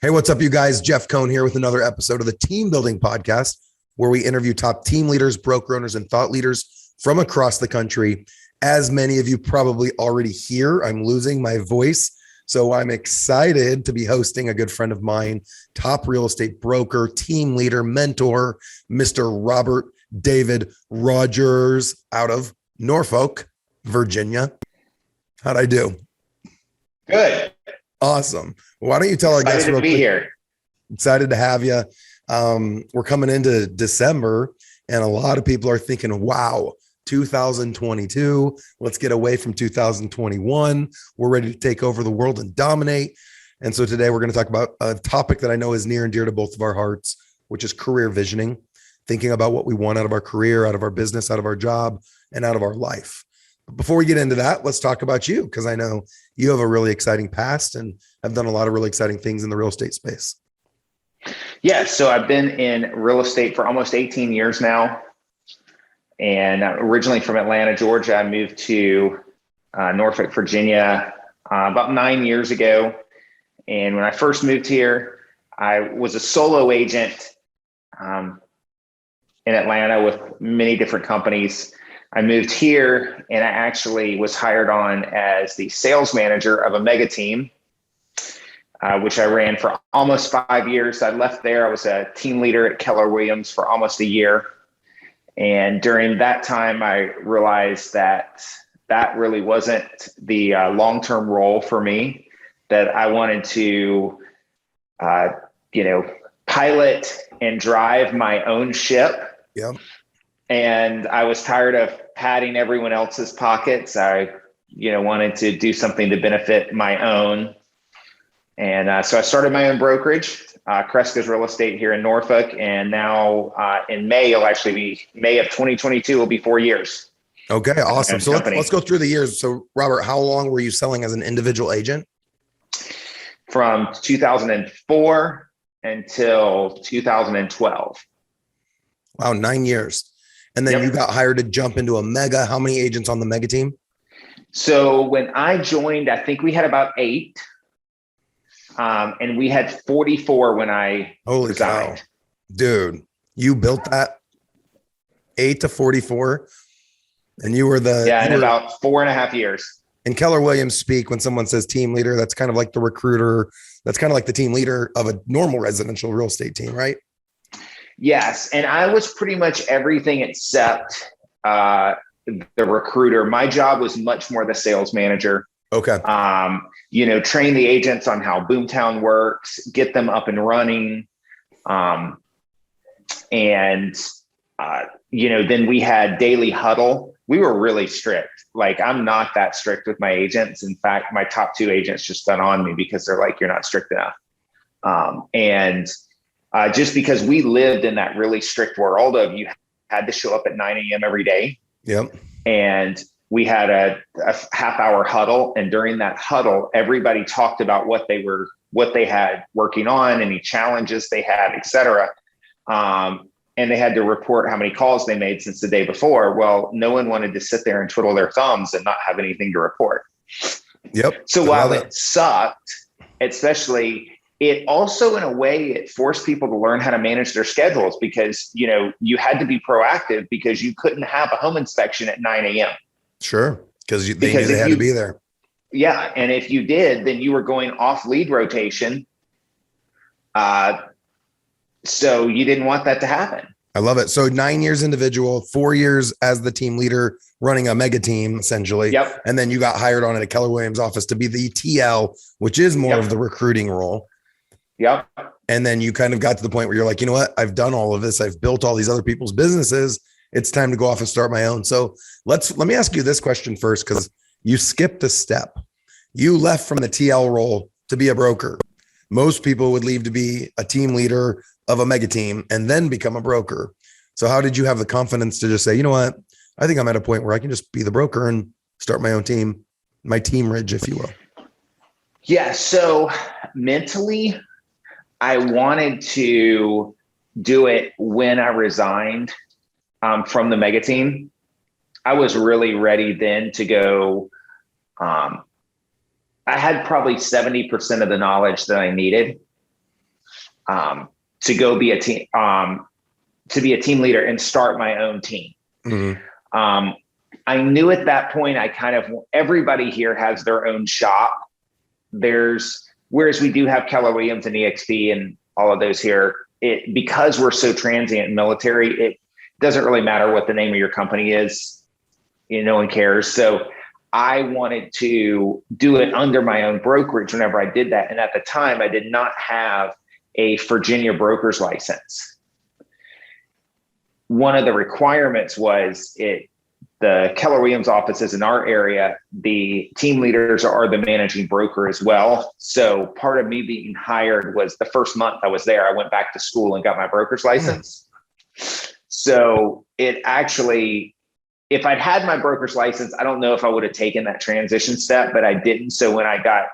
Hey, what's up, you guys? Jeff Cohn here with another episode of the Team Building Podcast, where we interview top team leaders, broker owners, and thought leaders from across the country. As many of you probably already hear, I'm losing my voice. So I'm excited to be hosting a good friend of mine, top real estate broker, team leader, mentor, Mr. Robert David Rogers out of Norfolk, Virginia. How'd I do? Good. Awesome. Why don't you tell our guests real quick? Here. Excited to have you. We're coming into December, and a lot of people are thinking, wow, 2022, let's get away from 2021. We're ready to take over the world and dominate. And so today we're going to talk about a topic that I know is near and dear to both of our hearts, which is career visioning, thinking about what we want out of our career, out of our business, out of our job, and out of our life. But before we get into that, let's talk about you, because I know you have a really exciting past and have done a lot of really exciting things in the real estate space. Yeah, so I've been in real estate for almost 18 years now. And originally from Atlanta, Georgia, I moved to Norfolk, Virginia about 9 years ago. And when I first moved here, I was a solo agent in Atlanta with many different companies. I moved here and I actually was hired on as the sales manager of a mega team, which I ran for almost 5 years. I left there. I was a team leader at Keller Williams for almost a year. And during that time, I realized that that really wasn't the long-term role for me, that I wanted to, pilot and drive my own ship. Yep. And I was tired of padding everyone else's pockets. I, wanted to do something to benefit my own. And so I started my own brokerage, Crescas Real Estate here in Norfolk. And now in May, May of 2022 will be 4 years. Okay, awesome. So let's go through the years. So Robert, how long were you selling as an individual agent? From 2004 until 2012. Wow, 9 years. And then you got hired to jump into a mega. How many agents on the mega team? So when I joined, I think we had about 8. And we had 44 when I resigned. Cow. Dude, you built that 8 to 44. And you were in about 4.5 years. In Keller Williams speak, when someone says team leader, that's kind of like the recruiter. That's kind of like the team leader of a normal residential real estate team, right? Yes. And I was pretty much everything except the recruiter. My job was much more the sales manager. Okay. Train the agents on how Boomtown works, get them up and running. Then we had daily huddle. We were really strict. Like, I'm not that strict with my agents. In fact, my top 2 agents just got on me because they're like, you're not strict enough. Just because we lived in that really strict world of you had to show up at 9 a.m. every day. Yep. And we had a half-hour huddle. And during that huddle, everybody talked about what they had working on, any challenges they had, et cetera. And they had to report how many calls they made since the day before. Well, no one wanted to sit there and twiddle their thumbs and not have anything to report. Yep. So while it sucked, especially, it also, in a way, it forced people to learn how to manage their schedules because, you had to be proactive because you couldn't have a home inspection at 9 a.m. Sure. Because they knew they had to be there. Yeah. And if you did, then you were going off lead rotation. So you didn't want that to happen. I love it. So 9 years individual, 4 years as the team leader running a mega team, essentially. Yep. And then you got hired on at a Keller Williams office to be the TL, which is more of the recruiting role. Yep. And then you kind of got to the point where you're like, you know what? I've done all of this. I've built all these other people's businesses. It's time to go off and start my own. So let me ask you this question first, because you skipped a step. You left from the TL role to be a broker. Most people would leave to be a team leader of a mega team and then become a broker. So how did you have the confidence to just say, you know what? I think I'm at a point where I can just be the broker and start my own team, my team ridge, if you will. Yeah. So mentally, I wanted to do it when I resigned from the mega team. I was really ready then to go. I had probably 70% of the knowledge that I needed. to go be a team, to be a team leader and start my own team. I knew at that point, everybody here has their own shop. Whereas we do have Keller Williams and EXP and all of those here, because we're so transient and military, it doesn't really matter what the name of your company is. No one cares. So I wanted to do it under my own brokerage whenever I did that. And at the time, I did not have a Virginia broker's license. One of the requirements was the Keller Williams offices in our area, the team leaders are the managing broker as well. So part of me being hired was the first month I was there, I went back to school and got my broker's license. So it actually, if I'd had my broker's license, I don't know if I would have taken that transition step, but I didn't. So when I got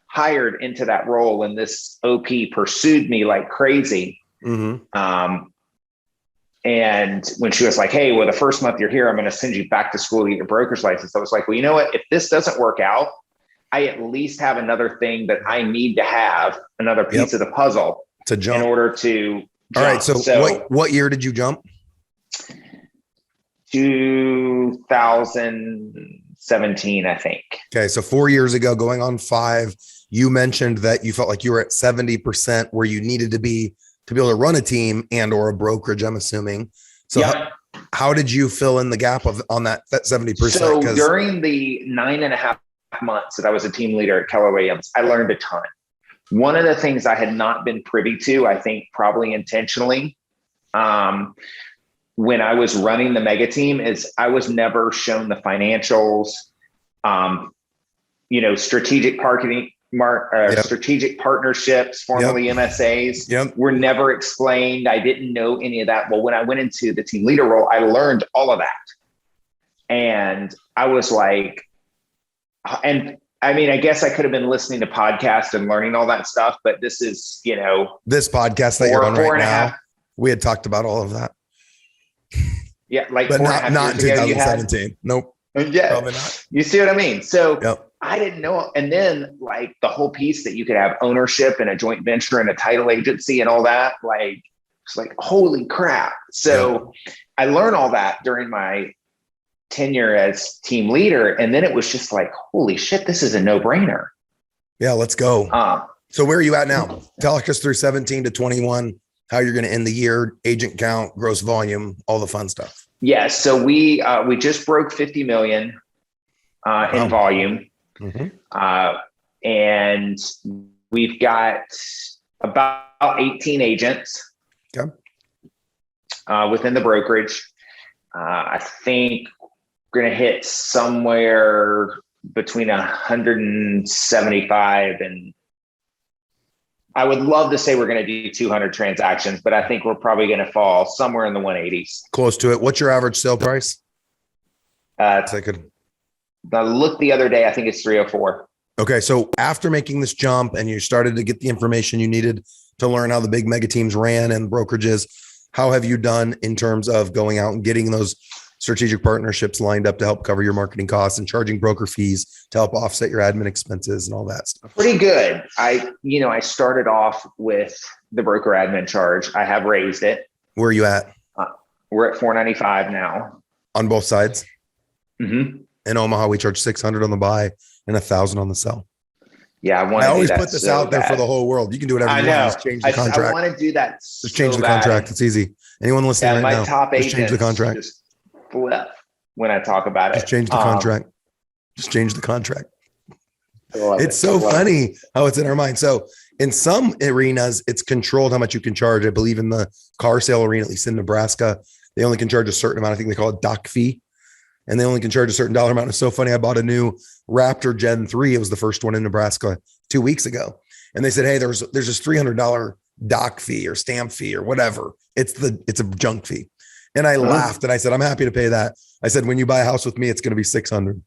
hired into that role and this OP pursued me like crazy, and when she was like, hey, well, the first month you're here, I'm going to send you back to school to get your broker's license. I was like, well, you know what? If this doesn't work out, I at least have another thing that I need to have, another piece of the puzzle to jump in order to jump. All right. So what year did you jump? 2017, I think. Okay. So 4 years ago, going on 5, you mentioned that you felt like you were at 70% where you needed to be able to run a team and or a brokerage, I'm assuming. So how did you fill in the gap on that 70%? So during the 9.5 months that I was a team leader at Keller Williams, I learned a ton. One of the things I had not been privy to, I think probably intentionally, when I was running the mega team, is I was never shown the financials, strategic marketing, strategic partnerships, formerly MSAs, were never explained. I didn't know any of that. Well, when I went into the team leader role, I learned all of that. And I was like, and I mean, I guess I could have been listening to podcasts and learning all that stuff, but this is, this podcast that you're on right now, we had talked about all of that. Yeah. Like, but not in 2017. Nope. Yeah. Probably not. You see what I mean? So I didn't know. And then like the whole piece that you could have ownership and a joint venture and a title agency and all that, like, it's like, holy crap. So I learned all that during my tenure as team leader. And then it was just like, holy shit, this is a no-brainer. Yeah, let's go. So where are you at now? Talk us through 17 to 21, how you're going to end the year, agent count, gross volume, all the fun stuff. Yeah. So we just broke 50 million in volume. And we've got about 18 agents within the brokerage. I think we're going to hit somewhere between 175 and I would love to say we're going to do 200 transactions, but I think we're probably going to fall somewhere in the 180s. Close to it. What's your average sale price? I looked the other day, I think it's 304. Okay. So after making this jump and you started to get the information you needed to learn how the big mega teams ran and brokerages, how have you done in terms of going out and getting those strategic partnerships lined up to help cover your marketing costs and charging broker fees to help offset your admin expenses and all that stuff? Pretty good. I started off with the broker admin charge. I have raised it. Where are you at? We're at $495 now. On both sides? Mm-hmm. In Omaha, we charge $600 on the buy and $1,000 on the sell. Yeah, I always put this out there for the whole world. You can do whatever you want. Just change the contract. I want to do that. Just change the contract. It's easy. Anyone listening right now, top just change the contract. Just flip when I talk about it. Just change the contract. Just change the contract. It's so funny how it's in our mind. So in some arenas, it's controlled how much you can charge. I believe in the car sale arena, at least in Nebraska, they only can charge a certain amount. I think they call it dock fee. And they only can charge a certain dollar amount. It's so funny. I bought a new Raptor Gen 3. It was the first one in Nebraska 2 weeks ago. And they said, hey, there's this $300 dock fee or stamp fee or whatever. It's a junk fee. And I laughed and I said, I'm happy to pay that. I said, when you buy a house with me, it's going to be $600.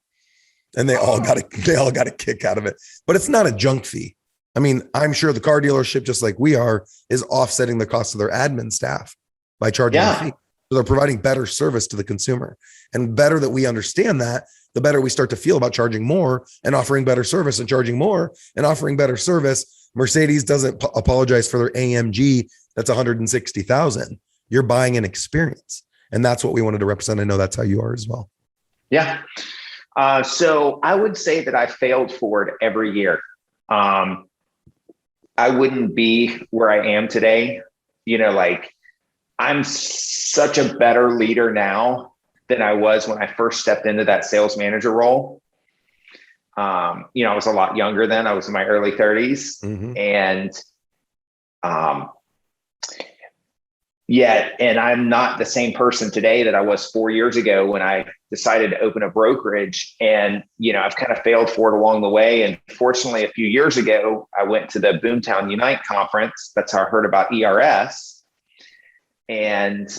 And they all got a kick out of it, but it's not a junk fee. I mean, I'm sure the car dealership, just like we are, is offsetting the cost of their admin staff by charging a fee. So they're providing better service to the consumer, and better that we understand that, the better we start to feel about charging more and offering better service and charging more and offering better service. Mercedes doesn't apologize for their AMG that's 160,000. You're buying an experience. And that's what we wanted to represent. I know that's how you are as well. Yeah. So I would say that I failed forward every year. I wouldn't be where I am today. Like I'm such a better leader now than I was when I first stepped into that sales manager role. I was a lot younger then. I was in my early 30s. Mm-hmm. And I'm not the same person today that I was 4 years ago when I decided to open a brokerage. And, I've kind of failed forward along the way. And fortunately, a few years ago, I went to the Boomtown Unite conference. That's how I heard about ERS. And,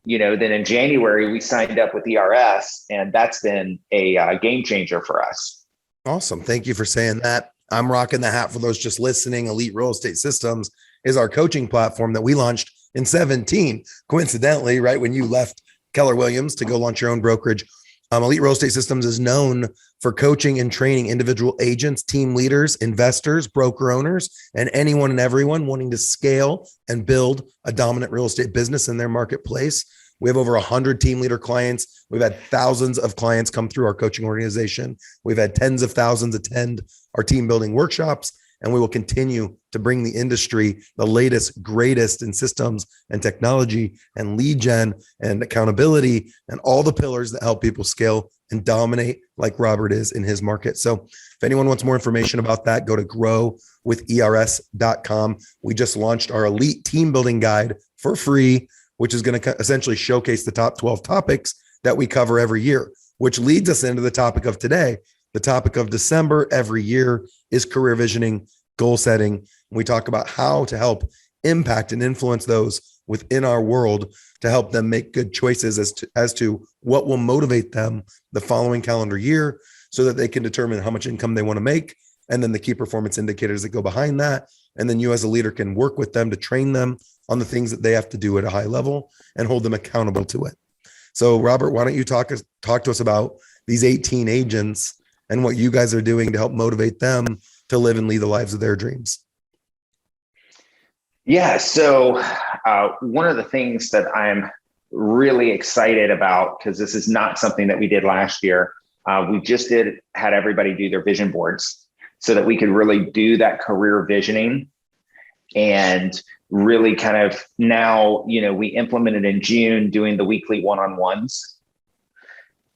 then in January, we signed up with ERS, and that's been a game changer for us. Awesome. Thank you for saying that. I'm rocking the hat for those just listening. Elite Real Estate Systems is our coaching platform that we launched in 2017, coincidentally, right when you left Keller Williams to go launch your own brokerage. Elite Real Estate Systems is known for coaching and training individual agents, team leaders, investors, broker owners, and anyone and everyone wanting to scale and build a dominant real estate business in their marketplace. We have over 100 team leader clients. We've had thousands of clients come through our coaching organization. We've had tens of thousands attend our team building workshops, and we will continue to bring the industry the latest, greatest in systems and technology and lead gen and accountability and all the pillars that help people scale and dominate like Robert is in his market. So if anyone wants more information about that, go to growwithers.com. We just launched our elite team building guide for free, which is going to essentially showcase the top 12 topics that we cover every year, which leads us into the topic of today. The topic of December every year is career visioning, goal setting. We talk about how to help impact and influence those within our world to help them make good choices as to what will motivate them the following calendar year so that they can determine how much income they want to make, and then the key performance indicators that go behind that. And then you as a leader can work with them to train them on the things that they have to do at a high level and hold them accountable to it. So Robert, why don't you talk to us about these 18 agents and what you guys are doing to help motivate them to live and lead the lives of their dreams? Yeah. So one of the things that I'm really excited about, because this is not something that we did last year, we just had everybody do their vision boards so that we could really do that career visioning and really kind of now, we implemented in June doing the weekly one-on-ones.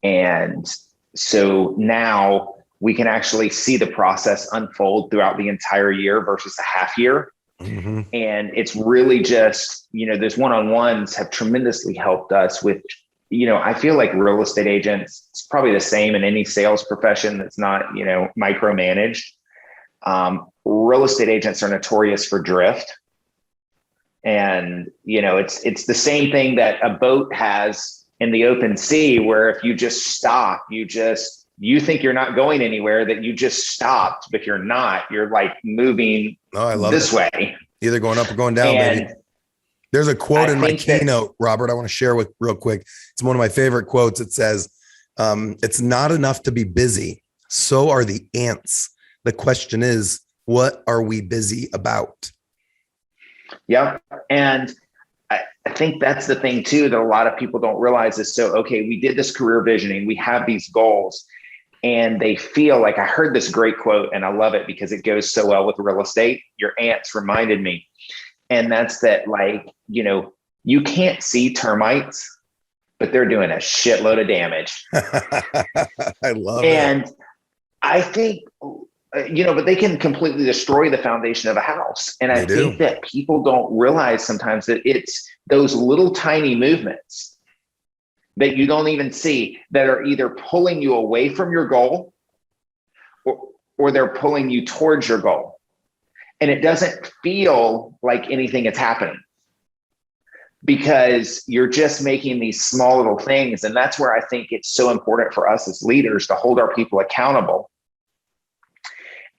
And so now we can actually see the process unfold throughout the entire year versus a half year. Mm-hmm. And it's really just, those one-on-ones have tremendously helped us with, I feel like real estate agents, it's probably the same in any sales profession that's not, micromanaged. Real estate agents are notorious for drift. And, it's the same thing that a boat has in the open sea, where if you just stop, you think you're not going anywhere, that you just stopped, but you're not. You're like moving this way. Either going up or going down, baby. There's a quote in my keynote, Robert, I want to share with real quick. It's one of my favorite quotes. It says, it's not enough to be busy. So are the ants. The question is, what are we busy about? Yeah. And I think that's the thing too, that a lot of people don't realize is, so, okay, we did this career visioning, we have these goals, and they feel like, I heard this great quote and I love it because it goes so well with real estate. Your ants reminded me. And that's that, like, you can't see termites, but they're doing a shitload of damage. I love it. And I think, but they can completely destroy the foundation of a house. And I think that people don't realize sometimes that it's those little tiny movements that you don't even see that are either pulling you away from your goal or they're pulling you towards your goal. And it doesn't feel like anything is happening because you're just making these small little things. And that's where I think it's so important for us as leaders to hold our people accountable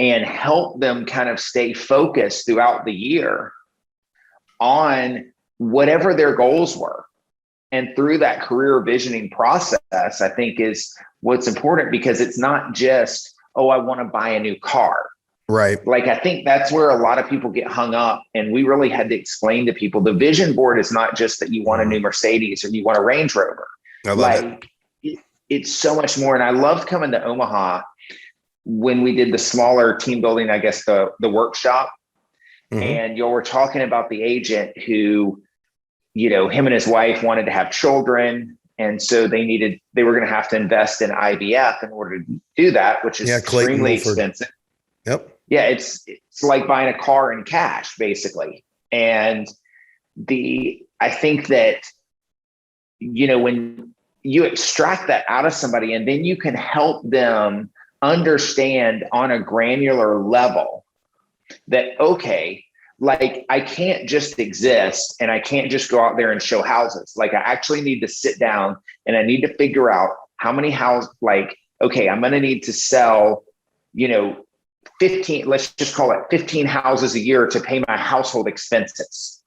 and help them kind of stay focused throughout the year on whatever their goals were. And through that career visioning process, I think is what's important, because it's not just, oh, I want to buy a new car. Right. Like, I think that's where a lot of people get hung up. And we really had to explain to people the vision board is not just that you want a new Mercedes or you want a Range Rover. I love it. Like, it's so much more. And I loved coming to Omaha when we did the smaller team building, I guess the workshop. And you were talking about the agent who, him and his wife wanted to have children. And so they were going to have to invest in IVF in order to do that, which is extremely expensive. Yep. Yeah. It's like buying a car in cash, basically. And I think that, when you extract that out of somebody and then you can help them understand on a granular level that, okay, like I can't just exist and I can't just go out there and show houses. Like I actually need to sit down and I need to figure out how many houses, like, okay, I'm going to need to sell, 15, let's just call it 15 houses a year to pay my household expenses.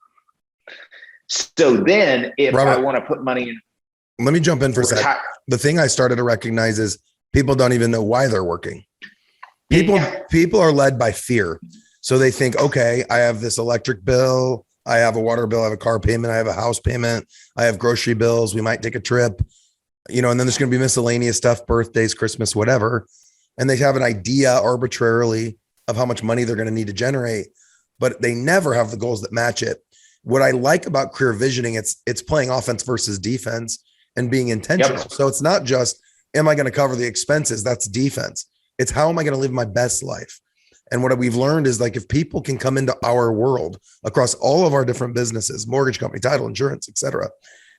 So then if Robert, I want to put money in. Let me jump in for a second. The thing I started to recognize is people don't even know why they're working. People are led by fear. So they think, okay, I have this electric bill, I have a water bill, I have a car payment, I have a house payment, I have grocery bills, we might take a trip, and then there's going to be miscellaneous stuff, birthdays, Christmas, whatever. And they have an idea arbitrarily of how much money they're going to need to generate, but they never have the goals that match it. What I like about career visioning, it's playing offense versus defense and being intentional. Yep. So it's not just, am I going to cover the expenses? That's defense. It's how am I going to live my best life? And what we've learned is like, if people can come into our world across all of our different businesses, mortgage company, title, insurance, et cetera,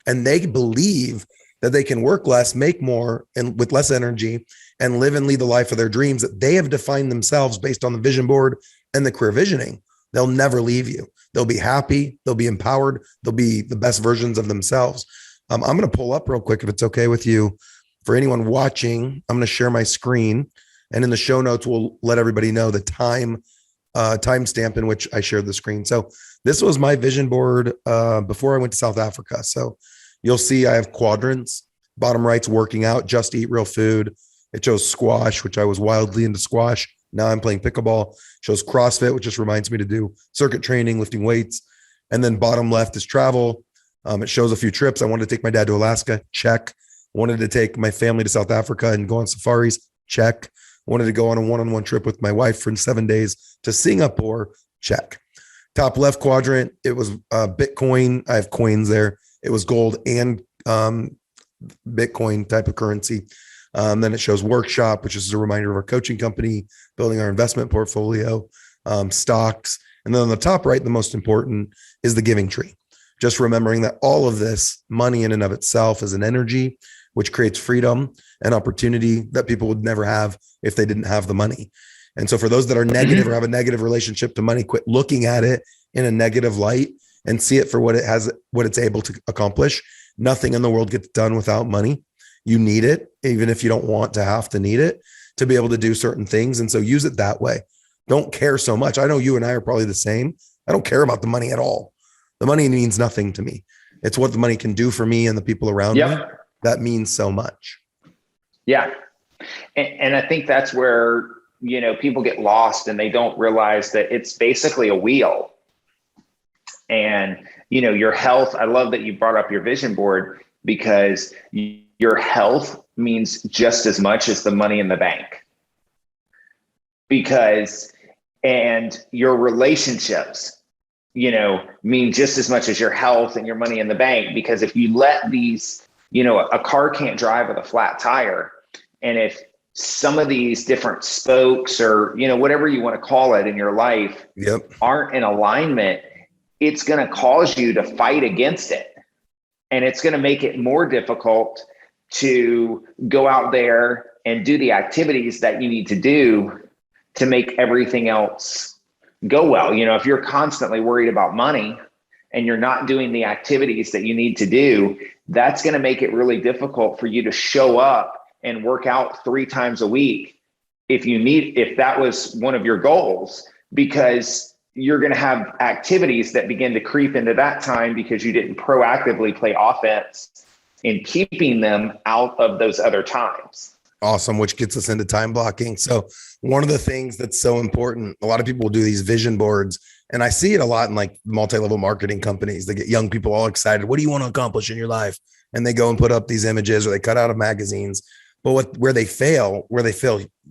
and they believe that they can work less, make more, and with less energy and live and lead the life of their dreams that they have defined themselves based on the vision board and the career visioning, they'll never leave you. They'll be happy. They'll be empowered. They'll be the best versions of themselves. I'm going to pull up real quick, if it's okay with you. For anyone watching, I'm going to share my screen. And in the show notes, we'll let everybody know the timestamp in which I shared the screen. So this was my vision board before I went to South Africa. So you'll see I have quadrants. Bottom right's working out, just eat real food. It shows squash, which I was wildly into squash. Now I'm playing pickleball. It shows CrossFit, which just reminds me to do circuit training, lifting weights. And then bottom left is travel. It shows a few trips. I wanted to take my dad to Alaska. Check. Wanted to take my family to South Africa and go on safaris. Check. Wanted to go on a one-on-one trip with my wife for 7 days to Singapore. Check. Top left quadrant, it was Bitcoin. I have coins there. It was gold and Bitcoin type of currency. Then it shows workshop, which is a reminder of our coaching company, building our investment portfolio, stocks. And then on the top right, the most important is the giving tree. Just remembering that all of this money in and of itself is an energy, which creates freedom and opportunity that people would never have if they didn't have the money. And so for those that are negative or have a negative relationship to money, quit looking at it in a negative light and see it for what it has, what it's able to accomplish. Nothing in the world gets done without money. You need it, even if you don't want to have to need it to be able to do certain things. And so use it that way. Don't care so much. I know you and I are probably the same. I don't care about the money at all. The money means nothing to me. It's what the money can do for me and the people around me. That means so much. Yeah. And I think that's where, people get lost and they don't realize that it's basically a wheel. And, your health, I love that you brought up your vision board, because your health means just as much as the money in the bank. And your relationships, mean just as much as your health and your money in the bank. Because if you let these, a car can't drive with a flat tire. And if some of these different spokes or, whatever you want to call it in your life aren't in alignment, it's going to cause you to fight against it. And it's going to make it more difficult to go out there and do the activities that you need to do to make everything else go well. If you're constantly worried about money and you're not doing the activities that you need to do, that's going to make it really difficult for you to show up and work out 3 times a week if that was one of your goals, because you're going to have activities that begin to creep into that time because you didn't proactively play offense in keeping them out of those other times. Awesome. Which gets us into time blocking. So one of the things that's so important, a lot of people will do these vision boards, and I see it a lot in like multi-level marketing companies. They get young people all excited. What do you want to accomplish in your life? And they go and put up these images, or they cut out of magazines. But where they fail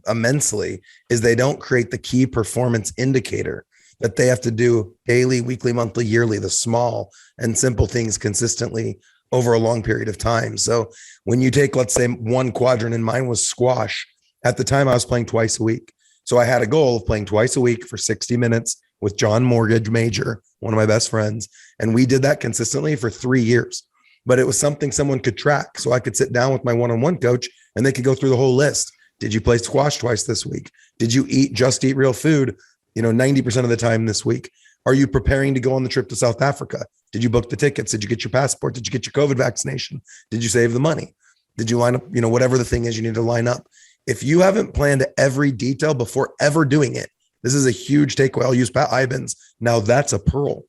immensely is they don't create the key performance indicator that they have to do daily, weekly, monthly, yearly, the small and simple things consistently over a long period of time. So when you take, let's say, one quadrant, and mine was squash. At the time I was playing twice a week. So I had a goal of playing twice a week for 60 minutes with John Mortgage Major, one of my best friends. And we did that consistently for 3 years, but it was something someone could track. So I could sit down with my one-on-one coach and they could go through the whole list. Did you play squash twice this week? Did you eat real food, 90% of the time this week? Are you preparing to go on the trip to South Africa? Did you book the tickets? Did you get your passport? Did you get your COVID vaccination? Did you save the money? Did you line up, whatever the thing is you need to line up? If you haven't planned every detail before ever doing it, this is a huge takeaway. I'll use Pat Ibens. Now that's a pearl.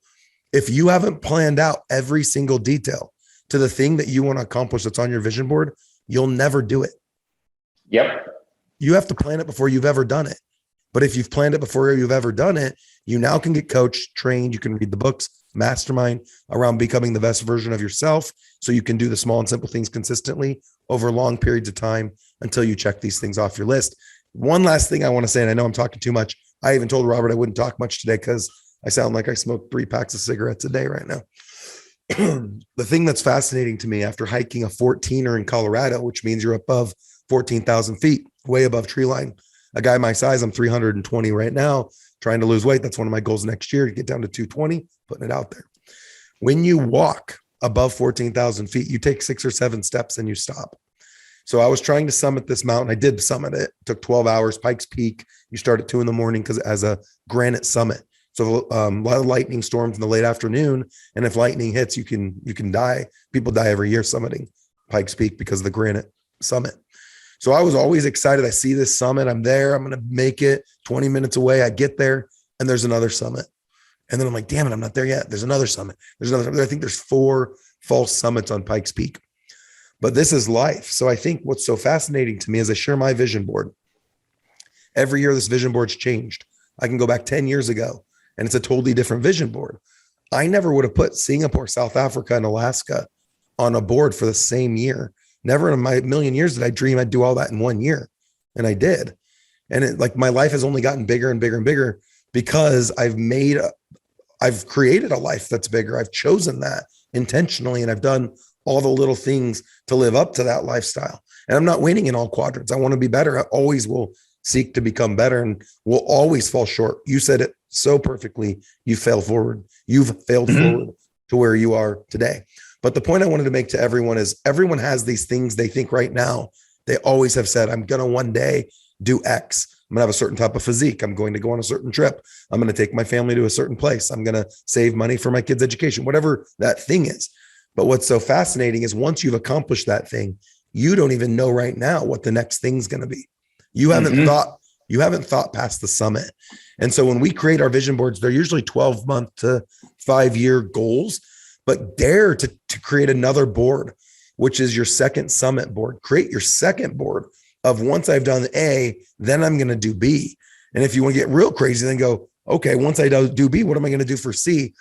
If you haven't planned out every single detail to the thing that you want to accomplish that's on your vision board, you'll never do it. Yep. You have to plan it before you've ever done it. But if you've planned it before you've ever done it, you now can get coached, trained. You can read the books, mastermind around becoming the best version of yourself. So you can do the small and simple things consistently over long periods of time until you check these things off your list. One last thing I want to say, and I know I'm talking too much. I even told Robert I wouldn't talk much today because I sound like I smoke 3 packs of cigarettes a day right now. The thing that's fascinating to me after hiking a 14er in Colorado, which means you're above 14,000 feet, way above tree line. A guy my size, I'm 320 right now, trying to lose weight. That's one of my goals next year, to get down to 220, putting it out there. When you walk above 14,000 feet, you take 6 or 7 steps and you stop. So I was trying to summit this mountain. I did summit it. It took 12 hours, Pikes Peak. You start at 2 a.m. because as a granite summit. So a lot of lightning storms in the late afternoon. And if lightning hits, you can die. People die every year summiting Pikes Peak because of the granite summit. So I was always excited. I see this summit. I'm there. I'm going to make it 20 minutes away. I get there and there's another summit. And then I'm like, damn it, I'm not there yet. There's another summit. I think there's 4 false summits on Pikes Peak. But this is life. So I think what's so fascinating to me is I share my vision board. Every year, this vision board's changed. I can go back 10 years ago and it's a totally different vision board. I never would have put Singapore, South Africa, and Alaska on a board for the same year. Never in my million years did I dream I'd do all that in 1 year. And I did. And my life has only gotten bigger and bigger and bigger because I've created a life that's bigger. I've chosen that intentionally. And I've done all the little things to live up to that lifestyle. And I'm not winning in all quadrants. I want to be better. I always will seek to become better and will always fall short. You said it so perfectly. You've failed forward to where you are today. But the point I wanted to make to everyone is everyone has these things they think right now. They always have said, I'm going to one day do X. I'm going to have a certain type of physique. I'm going to go on a certain trip. I'm going to take my family to a certain place. I'm going to save money for my kids' education, whatever that thing is. But what's so fascinating is once you've accomplished that thing, you don't even know right now what the next thing's going to be. You haven't thought past the summit. And so when we create our vision boards, they're usually 12-month to 5-year goals, but dare to create another board, which is your second summit board. Create your second board of once I've done A, then I'm going to do B. And if you want to get real crazy, then go, okay, once I do B, what am I going to do for C?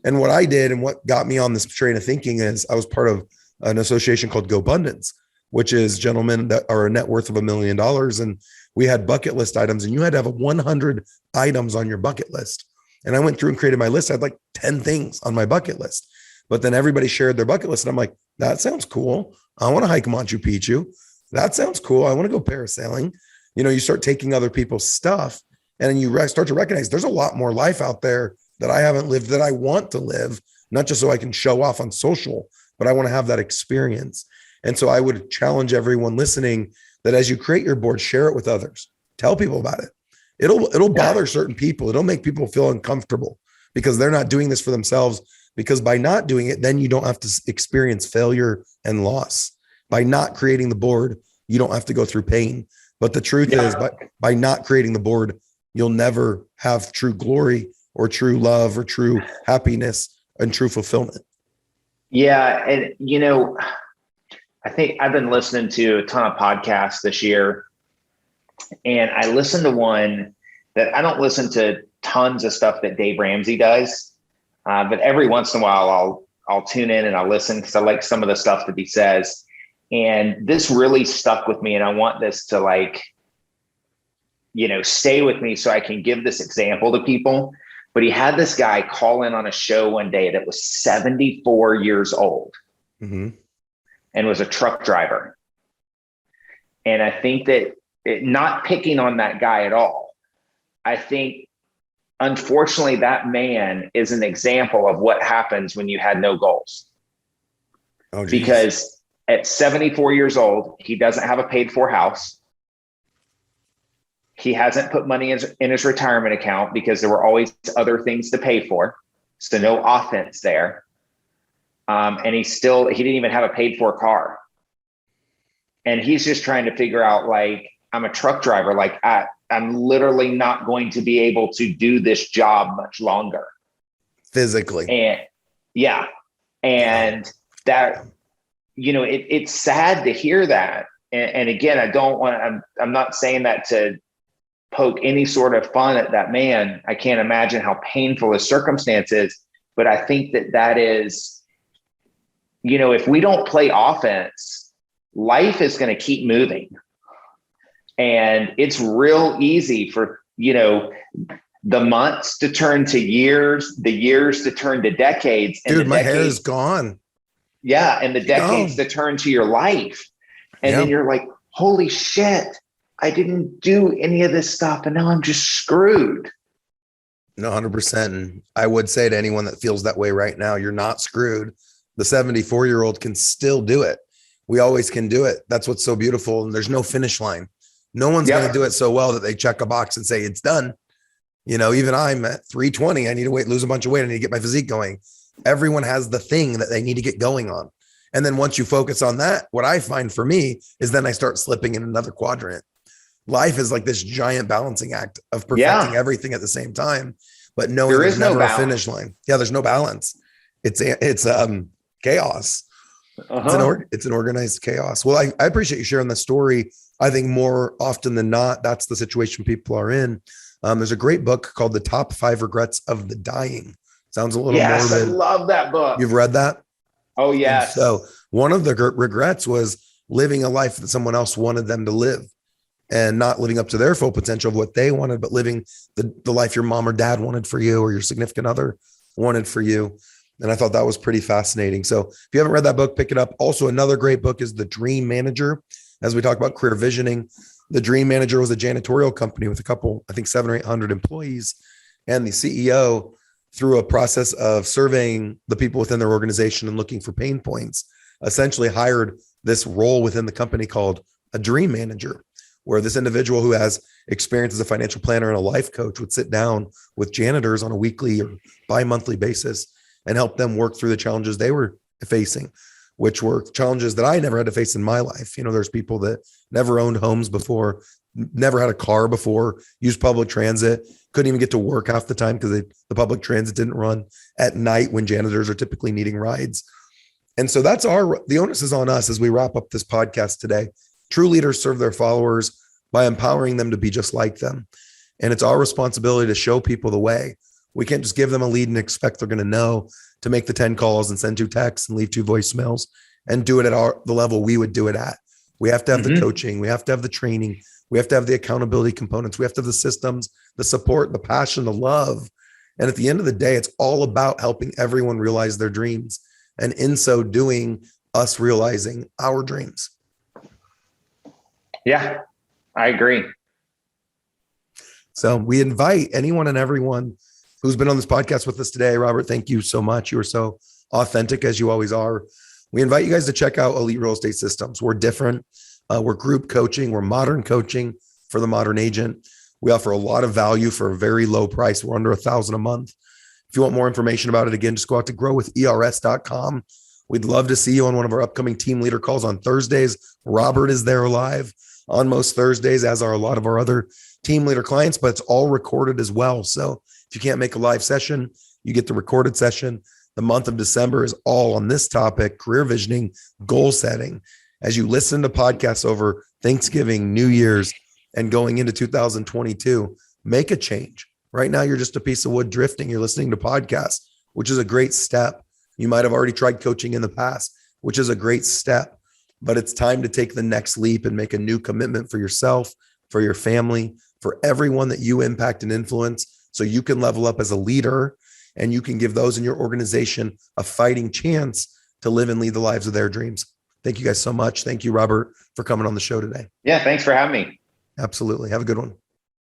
And what I did and what got me on this train of thinking is I was part of an association called GoBundance, which is gentlemen that are a net worth of $1 million. And we had bucket list items and you had to have 100 items on your bucket list. And I went through and created my list. I had like 10 things on my bucket list, but then everybody shared their bucket list. And I'm like, that sounds cool. I want to hike Machu Picchu. That sounds cool. I want to go parasailing. You start taking other people's stuff and then you start to recognize there's a lot more life out there that I haven't lived that I want to live, not just so I can show off on social, but I want to have that experience. And so I would challenge everyone listening that as you create your board, share it with others, tell people about it. It'll bother certain people. It'll make people feel uncomfortable because they're not doing this for themselves, because by not doing it, then you don't have to experience failure and loss. By not creating the board, you don't have to go through pain. But the truth is by not creating the board, you'll never have true glory or true love or true happiness and true fulfillment. Yeah. And, I think I've been listening to a ton of podcasts this year. And I listened to one that I don't listen to tons of stuff that Dave Ramsey does, but every once in a while I'll tune in and I'll listen because I like some of the stuff that he says. And this really stuck with me, and I want this to stay with me so I can give this example to people. But he had this guy call in on a show one day that was 74 years old and was a truck driver. And I think that not picking on that guy at all, I think, unfortunately, that man is an example of what happens when you had no goals. Oh, geez. Because at 74 years old, he doesn't have a paid for house. He hasn't put money in his retirement account because there were always other things to pay for. So no offense there. And he didn't even have a paid for car. And he's just trying to figure out, I'm a truck driver. I'm literally not going to be able to do this job much longer. Physically. And yeah. And that, it's sad to hear that. And again, I'm not saying that to poke any sort of fun at that man. I can't imagine how painful his circumstance is, but I think that is, if we don't play offense, life is going to keep moving. And it's real easy for, the months to turn to years, the years to turn to decades. And dude, my hair is gone. Yeah. And the decades to turn to your life. And then you're like, holy shit, I didn't do any of this stuff. And now I'm just screwed. No, 100%. And I would say to anyone that feels that way right now, you're not screwed. The 74-year-old can still do it. We always can do it. That's what's so beautiful. And there's no finish line. No one's going to do it so well that they check a box and say it's done. Even I'm at 320. I need to lose a bunch of weight. I need to get my physique going. Everyone has the thing that they need to get going on. And then once you focus on that, what I find for me is then I start slipping in another quadrant. Life is like this giant balancing act of perfecting everything at the same time, but knowing there's never a finish line. Yeah, there's no balance. It's chaos. It's an organized chaos. Well, I appreciate you sharing the story. I think more often than not, that's the situation people are in. There's a great book called The Top 5 Regrets of the Dying. Sounds a little morbid. I love that book. You've read that? Oh, yes. And so one of the regrets was living a life that someone else wanted them to live and not living up to their full potential of what they wanted, but living the life your mom or dad wanted for you or your significant other wanted for you. And I thought that was pretty fascinating. So if you haven't read that book, pick it up. Also, another great book is The Dream Manager. As we talk about career visioning, The Dream Manager was a janitorial company with a couple, I think 700 or 800 employees. And the CEO, through a process of surveying the people within their organization and looking for pain points, essentially hired this role within the company called a dream manager, where this individual who has experience as a financial planner and a life coach would sit down with janitors on a weekly or bi-monthly basis and help them work through the challenges they were facing, which were challenges that I never had to face in my life. There's people that never owned homes before, never had a car before, used public transit, couldn't even get to work half the time because the public transit didn't run at night when janitors are typically needing rides. And so the onus is on us as we wrap up this podcast today. True leaders serve their followers by empowering them to be just like them. And it's our responsibility to show people the way. We can't just give them a lead and expect they're going to know to make the 10 calls and send 2 texts and leave 2 voicemails and do it at the level we would do it at. We have to have the coaching. We have to have the training. We have to have the accountability components. We have to have the systems, the support, the passion, the love. And at the end of the day, it's all about helping everyone realize their dreams. And in so doing, us realizing our dreams. Yeah, I agree. So we invite anyone and everyone who's been on this podcast with us today. Robert, thank you so much. You are so authentic, as you always are. We invite you guys to check out Elite Real Estate Systems. We're different. We're group coaching. We're modern coaching for the modern agent. We offer a lot of value for a very low price. We're under $1,000 a month. If you want more information about it, again, just go out to growwithers.com. We'd love to see you on one of our upcoming team leader calls on Thursdays. Robert is there live on most Thursdays, as are a lot of our other team leader clients, but it's all recorded as well. So if you can't make a live session, you get the recorded session. The month of December is all on this topic, career visioning, goal setting. As you listen to podcasts over Thanksgiving, New Year's, and going into 2022, make a change. Right now, you're just a piece of wood drifting. You're listening to podcasts, which is a great step. You might have already tried coaching in the past, which is a great step, but it's time to take the next leap and make a new commitment for yourself, for your family, for everyone that you impact and influence, so you can level up as a leader and you can give those in your organization a fighting chance to live and lead the lives of their dreams. Thank you guys so much. Thank you, Robert, for coming on the show today. Yeah, thanks for having me. Absolutely. Have a good one.